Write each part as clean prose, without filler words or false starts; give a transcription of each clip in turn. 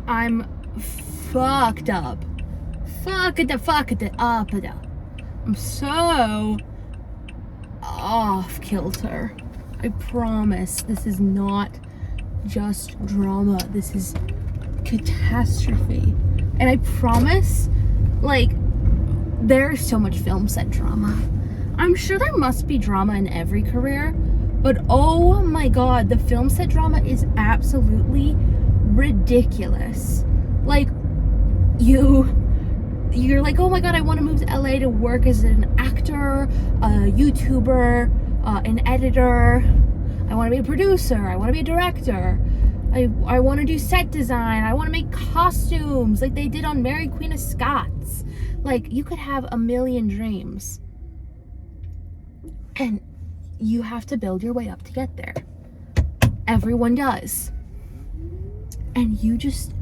I'm fucked up. Fucked up. I'm so off kilter. I promise this is not just drama. This is catastrophe. And I promise, like, there's so much film set drama. I'm sure there must be drama in every career, but oh my god, the film set drama is absolutely ridiculous. Like, you're like, oh my god, I want to move to LA to work as an actor, a YouTuber, an editor. I want to be a producer. I want to be a director. I want to do set design. I want to make costumes like they did on Mary Queen of Scots. Like, you could have a million dreams. And you have to build your way up to get there. Everyone does. And you just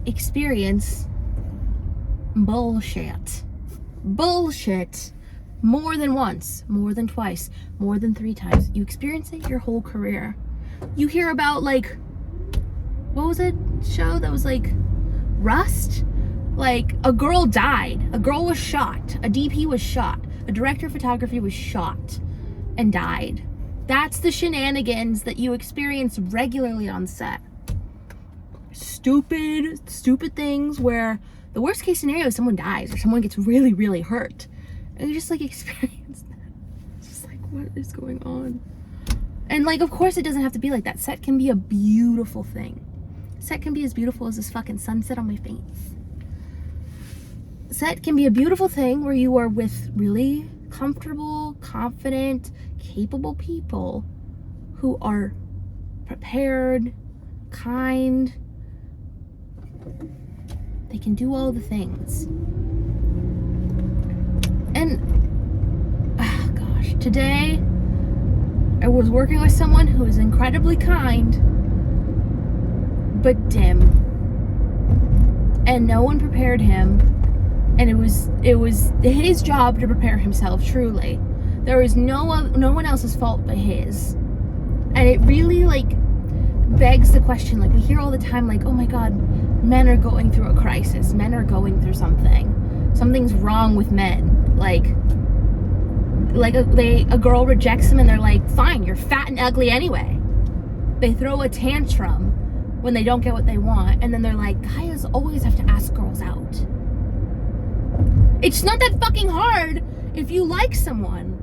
experience bullshit. Bullshit. More than once, more than twice, more than 3 times. You experience it your whole career. You hear about, like, what was it show that was like Rust? Like, a girl died. A girl was shot. A DP was shot. A director of photography was shot and died. That's the shenanigans that you experience regularly on set. Stupid things where the worst case scenario is someone dies or someone gets really, really hurt. And you just, like, experience that. It's just like, what is going on? And, like, of course it doesn't have to be like that. Set can be a beautiful thing. Set can be as beautiful as this fucking sunset on my face. Set can be a beautiful thing where you are with really comfortable, confident, capable people who are prepared, kind. They can do all the things. And, oh gosh, today I was working with someone who is incredibly kind, but dim. And no one prepared him. And it was his job to prepare himself, truly. There was no one else's fault but his. And it really, like, begs the question, like, we hear all the time, like, oh my god, men are going through a crisis. Men are going through something. Something's wrong with men. Like a girl rejects them and they're like, fine, you're fat and ugly anyway. They throw a tantrum when they don't get what they want, and then they're like, guys always have to ask girls out. It's not that fucking hard if you like someone.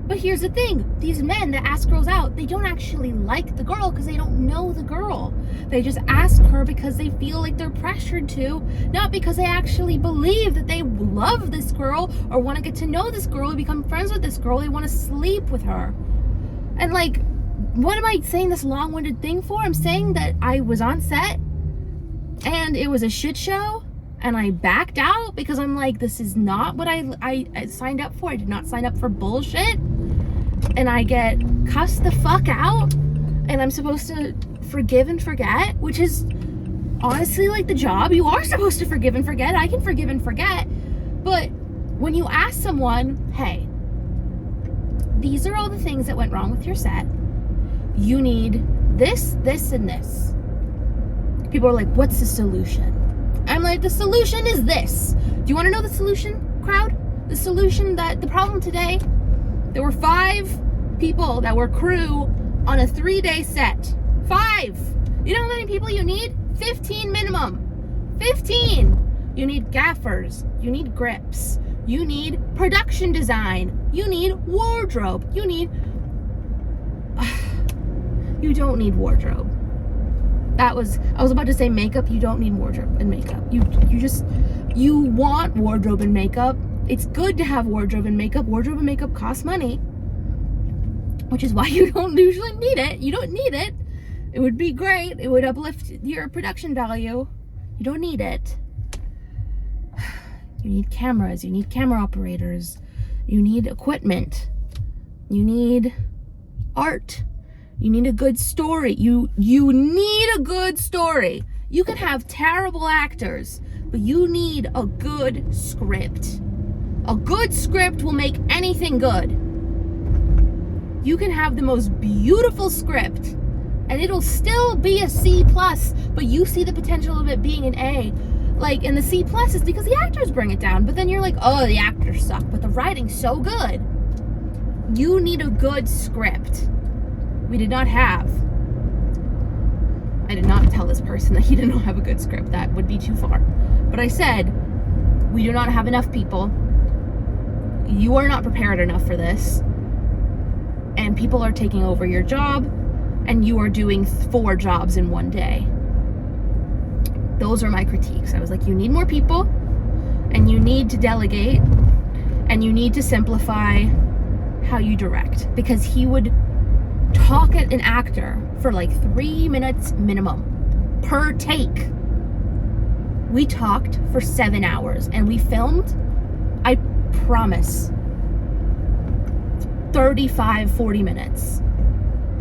But here's the thing, these men that ask girls out, they don't actually like the girl because they don't know the girl. They just ask her because they feel like they're pressured to, not because they actually believe that they love this girl or want to get to know this girl or become friends with this girl. They want to sleep with her. And, like, what am I saying this long-winded thing for? I'm saying that I was on set and it was a shit show and I backed out because I'm like, this is not what I signed up for. I did not sign up for bullshit. And I get cussed the fuck out and I'm supposed to forgive and forget, which is honestly, like, the job. You are supposed to forgive and forget. I can forgive and forget. But when you ask someone, hey, these are all the things that went wrong with your set. You need this, this, and this. People are like, what's the solution? I'm like, the solution is this. Do you want to know the solution, crowd? The solution, that the problem today, there were 5 people that were crew on a 3-day set. 5. You know how many people you need? 15 minimum. 15. You need gaffers. You need grips. You need production design. You need wardrobe. You don't need wardrobe. I was about to say makeup. You don't need wardrobe and makeup. You want wardrobe and makeup. It's good to have wardrobe and makeup. Wardrobe and makeup cost money, which is why you don't usually need it. You don't need it. It would be great. It would uplift your production value. You don't need it. You need cameras. You need camera operators. You need equipment. You need art. You need a good story. You need a good story. You can have terrible actors, but you need a good script. A good script will make anything good. You can have the most beautiful script, and it'll still be a C+, but you see the potential of it being an A. Like, and the C+ is because the actors bring it down, but then you're like, oh, the actors suck, but the writing's so good. You need a good script. We did not have. I did not tell this person that he did not have a good script. That would be too far. But I said, we do not have enough people. You are not prepared enough for this. And people are taking over your job, and you are doing 4 jobs in one day. Those are my critiques. I was like, you need more people, and you need to delegate, and you need to simplify how you direct. Because he would talk at an actor for like 3 minutes minimum per take. We talked for 7 hours, and we filmed, I promise, 35-40 minutes.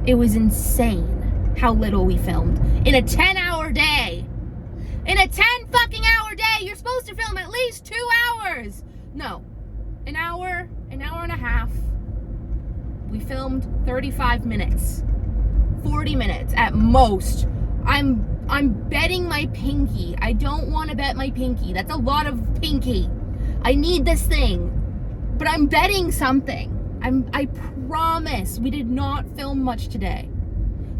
It was insane how little we filmed in a 10-hour day. In a 10-fucking-hour day, you're supposed to film at least 2 hours. No, an hour and a half. We filmed 35 minutes, 40 minutes at most. I'm betting my pinky. I don't want to bet my pinky. That's a lot of pinky. I need this thing, but I'm betting something. I promise we did not film much today.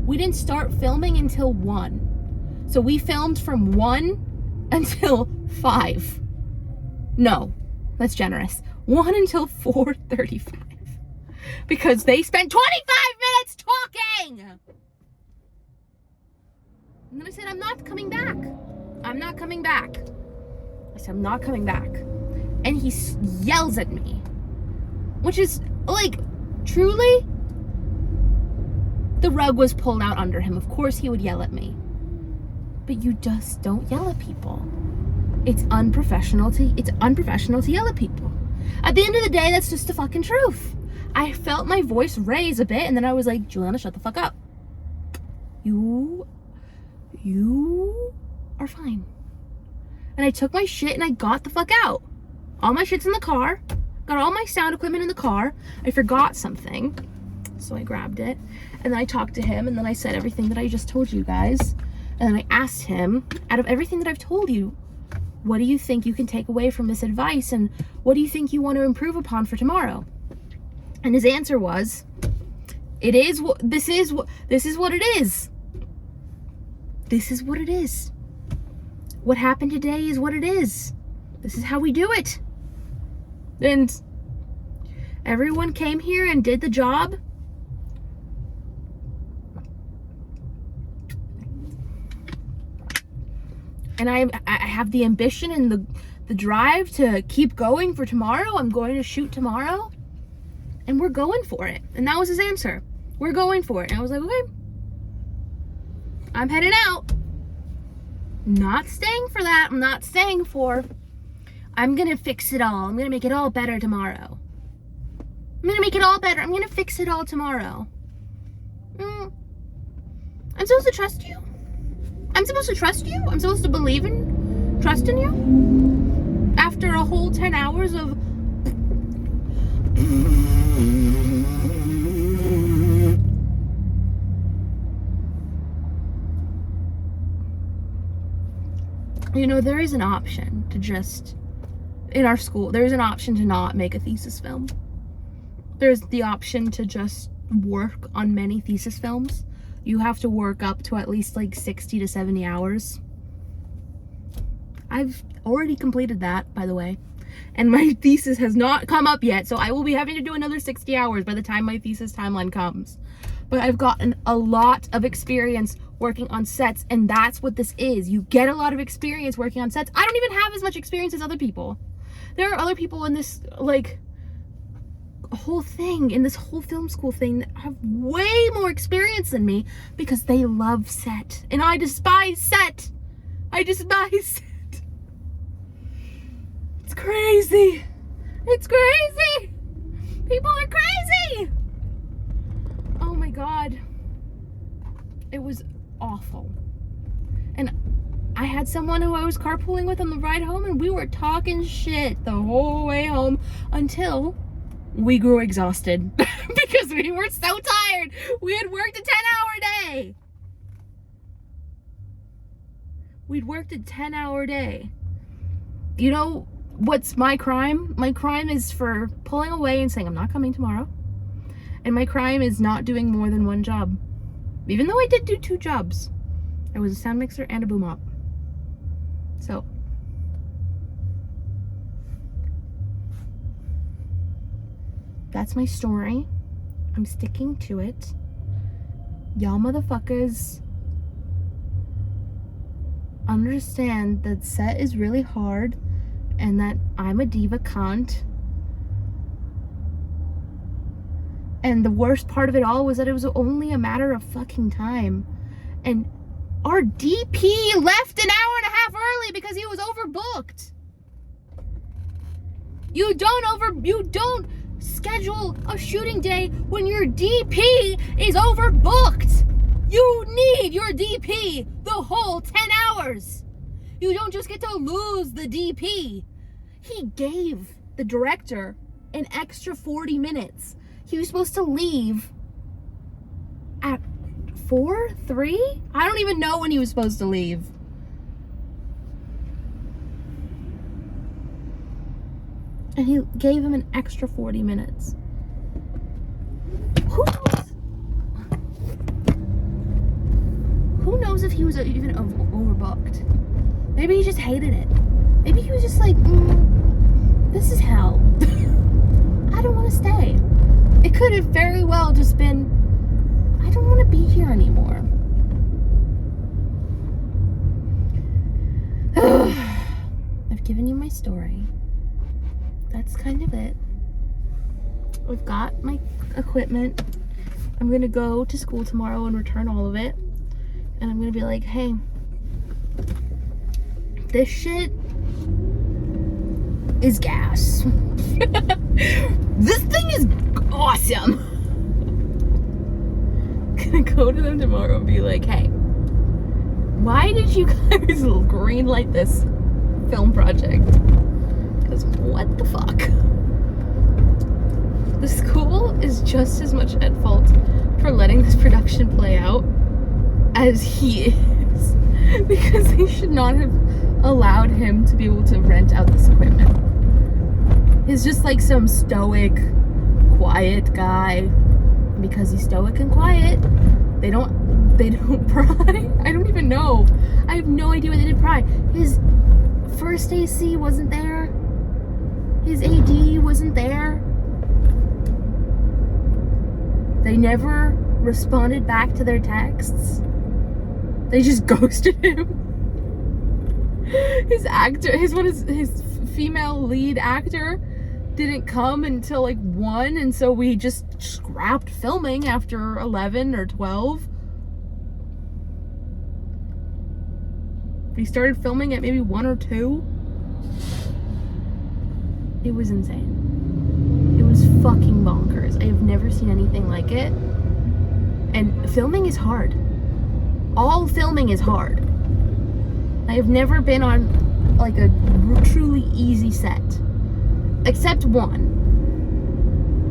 We didn't start filming until 1. So we filmed from 1 until 5. No, that's generous. 1 until 4:35. Because they spent 25 minutes talking! And then I said, I'm not coming back. I'm not coming back. I said, I'm not coming back. And he yells at me. Which is, like, truly, the rug was pulled out under him. Of course he would yell at me. But you just don't yell at people. It's unprofessional to yell at people. At the end of the day, that's just the fucking truth. I felt my voice raise a bit, and then I was like, Juliana, shut the fuck up. You are fine. And I took my shit and I got the fuck out. All my shit's in the car. Got all my sound equipment in the car. I forgot something, so I grabbed it. And then I talked to him, and then I said everything that I just told you guys. And then I asked him, out of everything that I've told you, what do you think you can take away from this advice? And what do you think you want to improve upon for tomorrow? And his answer was, this is what it is. This is what it is. What happened today is what it is. This is how we do it. And everyone came here and did the job. And I have the ambition and the drive to keep going for tomorrow. I'm going to shoot tomorrow. And we're going for it. And that was his answer. We're going for it. And I was like, okay. I'm heading out. Not staying for that. I'm not staying for, I'm going to fix it all. I'm going to make it all better tomorrow. I'm going to make it all better. I'm going to fix it all tomorrow. I'm supposed to trust you. I'm supposed to trust you. I'm supposed to believe in, trust in you. After a whole 10 hours of you know, there is an option to just, in our school, there's an option to not make a thesis film. There's the option to just work on many thesis films. You have to work up to at least like 60 to 70 hours. I've already completed that, by the way. And my thesis has not come up yet, so I will be having to do another 60 hours by the time my thesis timeline comes. But I've gotten a lot of experience working on sets, and that's what this is. You get a lot of experience working on sets. I don't even have as much experience as other people. There are other people in this, like, whole thing, in this whole film school thing, that have way more experience than me because they love set. And I despise set. I despise set. It's crazy. It's crazy. People are crazy. Oh my God. It was awful. And I had someone who I was carpooling with on the ride home, and we were talking shit the whole way home until we grew exhausted because we were so tired. We had worked a 10-hour day. We'd worked a 10-hour day. You know what's my crime? My crime is for pulling away and saying, I'm not coming tomorrow. And my crime is not doing more than one job. Even though I did do 2 jobs. I was a sound mixer and a boom op. So. That's my story. I'm sticking to it. Y'all motherfuckers understand that set is really hard and that I'm a diva cunt. And the worst part of it all was that it was only a matter of fucking time. And our DP left an hour and a half early because he was overbooked. You don't schedule a shooting day when your DP is overbooked. You need your DP the whole 10 hours. You don't just get to lose the DP. He gave the director an extra 40 minutes. He was supposed to leave at 4, 3? I don't even know when he was supposed to leave. And he gave him an extra 40 minutes. Who knows if he was even overbooked? Maybe he just hated it. Maybe he was just like, this is hell. I don't want to stay. It could have very well just been, I don't want to be here anymore. I've given you my story. That's kind of it. I've got my equipment. I'm gonna go to school tomorrow and return all of it. And I'm gonna be like, hey, this shit is gas. This thing is awesome. I'm gonna go to them tomorrow and be like, hey, why did you guys green light this film project? Because what the fuck? The school is just as much at fault for letting this production play out as he is. Because they should not have allowed him to be able to rent out this equipment. He's just like some stoic, quiet guy. Because he's stoic and quiet, they don't pry. I don't even know. I have no idea what they did pry. His first AC wasn't there. His AD wasn't there. They never responded back to their texts. They just ghosted him. His female lead actor didn't come until like 1, and so we just scrapped filming after 11 or 12. We started filming at maybe 1 or 2. It was insane. It was fucking bonkers. I have never seen anything like it. And filming is hard. All filming is hard. I have never been on like a truly easy set. Except one.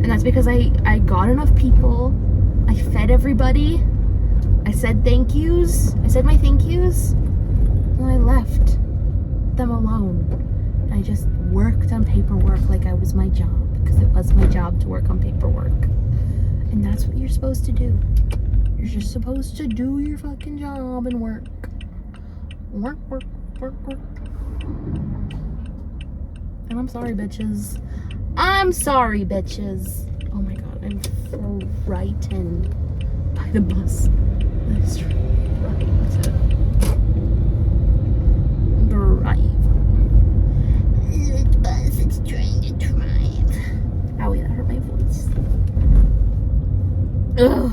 And that's because I got enough people. I fed everybody. I said thank yous. I said my thank yous. And I left them alone. I just worked on paperwork like I was my job, because it was my job to work on paperwork. And that's what you're supposed to do. You're just supposed to do your fucking job and work. Work, work, work, work. And I'm sorry, bitches. I'm sorry, bitches. Oh my god, I'm frightened by the bus. That's right. Bus, it's trying to drive. Owie, that hurt my voice. Ugh.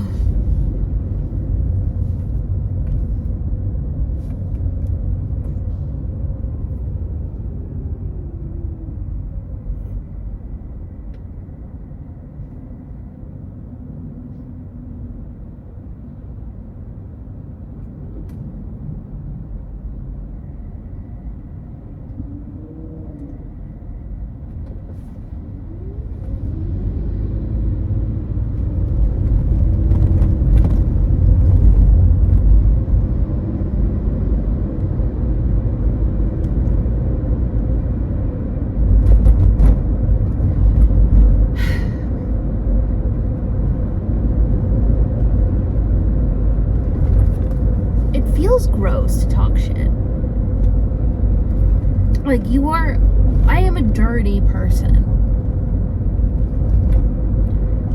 just gross to talk shit. Like, I am a dirty person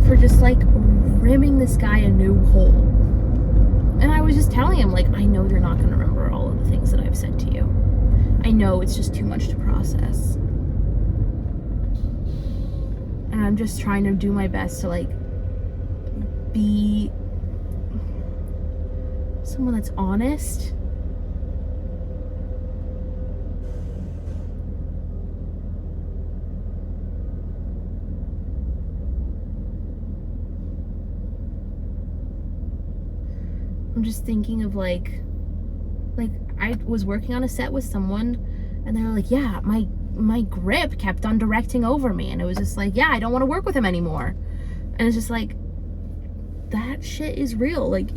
for just like rimming this guy a new hole. And I was just telling him, like, I know you're not going to remember all of the things that I've said to you. I know it's just too much to process. And I'm just trying to do my best to, like, be someone that's honest. I'm just thinking of like I was working on a set with someone and they were like, yeah, my grip kept on directing over me, and it was just like, yeah, I don't want to work with him anymore. And it's just like, that shit is real. Like,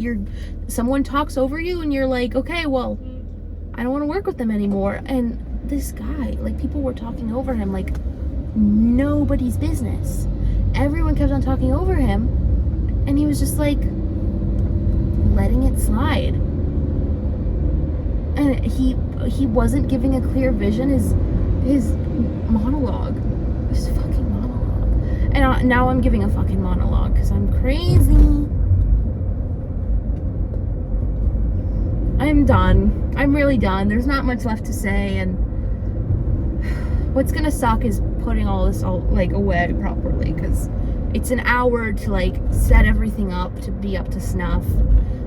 someone talks over you and you're like, okay, well, I don't want to work with them anymore. And this guy, like, people were talking over him like nobody's business. Everyone kept on talking over him, and he was just like letting it slide. And he wasn't giving a clear vision. His monologue, his fucking monologue. And now I'm giving a fucking monologue because I'm crazy. I'm done. I'm really done. There's not much left to say, and what's gonna suck is putting all this like away properly, because it's an hour to like set everything up to be up to snuff.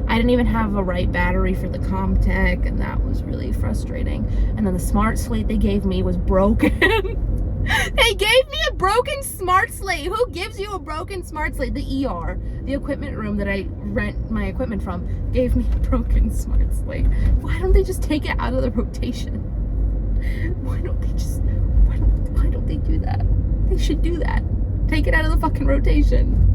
I didn't even have a right battery for the CommTech, and that was really frustrating. And then the smart slate they gave me was broken. They gave me a broken smart slate. Who gives you a broken smart slate? The ER, the equipment room that I rent my equipment from, gave me a broken smart slate. Why don't they just take it out of the rotation? Why don't they do that? They should do that. Take it out of the fucking rotation.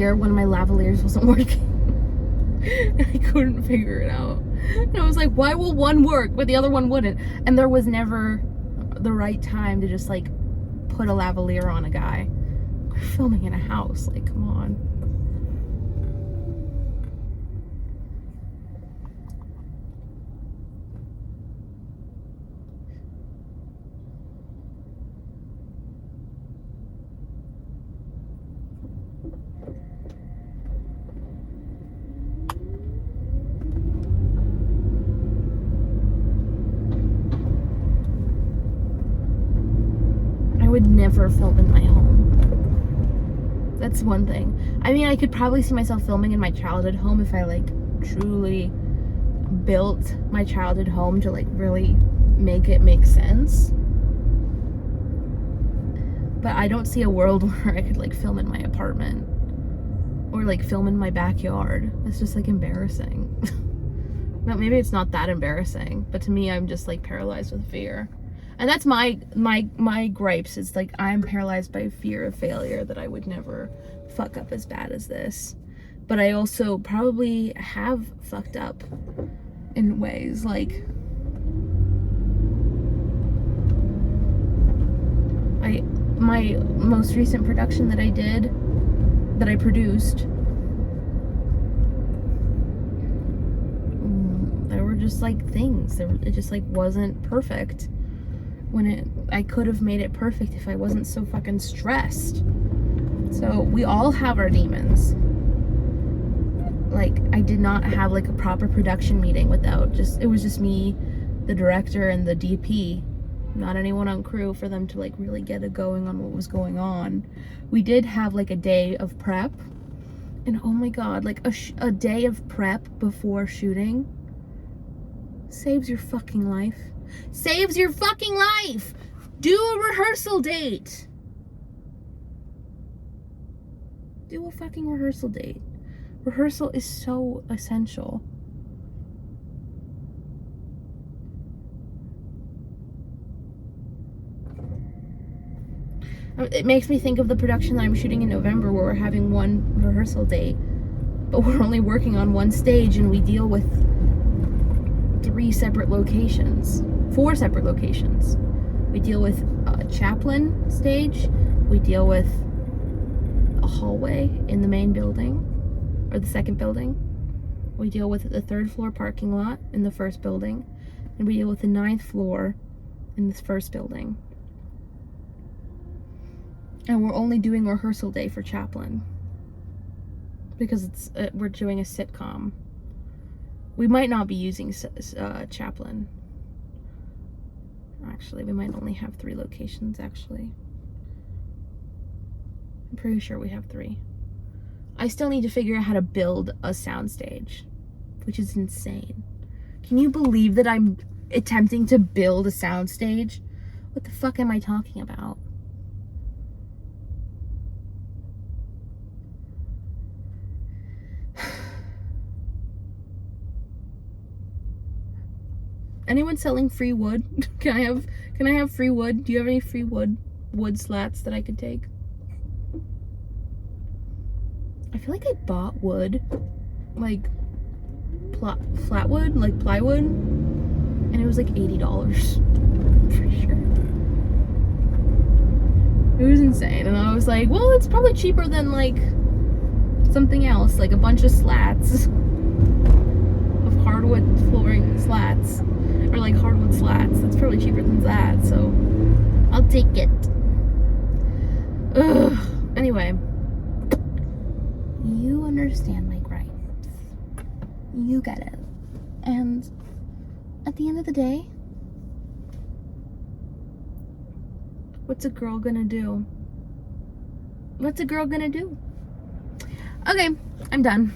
One of my lavaliers wasn't working. And I couldn't figure it out. And I was like, why will one work but the other one wouldn't? And there was never the right time to just like put a lavalier on a guy. We're filming in a house, like, come on. I would never film in my home. That's one thing. I mean, I could probably see myself filming in my childhood home if I like truly built my childhood home to like really make it make sense. But I don't see a world where I could like film in my apartment or like film in my backyard. It's just like embarrassing. No, maybe it's not that embarrassing, but to me, I'm just like paralyzed with fear. And that's my gripes. It's like, I'm paralyzed by fear of failure, that I would never fuck up as bad as this. But I also probably have fucked up in ways. Like, my most recent production that I produced, there were just like things. It just like wasn't perfect. I could have made it perfect if I wasn't so fucking stressed. So we all have our demons. Like, I did not have like a proper production meeting it was just me, the director, and the DP. Not anyone on crew for them to like really get a going on what was going on. We did have like a day of prep, and oh my god, like a day of prep before shooting saves your fucking life. Saves your fucking life. Do a rehearsal date. Do a fucking rehearsal date. Rehearsal is so essential. It makes me think of the production that I'm shooting in November, where we're having one rehearsal date, but we're only working on one stage, and we deal with 4 separate locations. We deal with a chaplain stage. We deal with a hallway in the main building, or the second building. We deal with the 3rd floor parking lot in the 1st building. And we deal with the 9th floor in this 1st building. And we're only doing rehearsal day for chaplain. Because we're doing a sitcom. We might not be using chaplain. Actually, we might only have 3 locations, actually. I'm pretty sure we have 3. I still need to figure out how to build a soundstage, which is insane. Can you believe that I'm attempting to build a soundstage? What the fuck am I talking about? Anyone selling free wood? Can I have free wood? Do you have any free wood slats that I could take? I feel like I bought wood, like flat wood, like plywood, and it was like $80. Pretty sure. It was insane, and I was like, well, it's probably cheaper than like something else, like a bunch of slats of hardwood flooring slats. Or like hardwood slats. That's probably cheaper than that, so I'll take it. Ugh. Anyway, you understand my gripes. You get it. And at the end of the day, what's a girl gonna do? What's a girl gonna do? Okay, I'm done.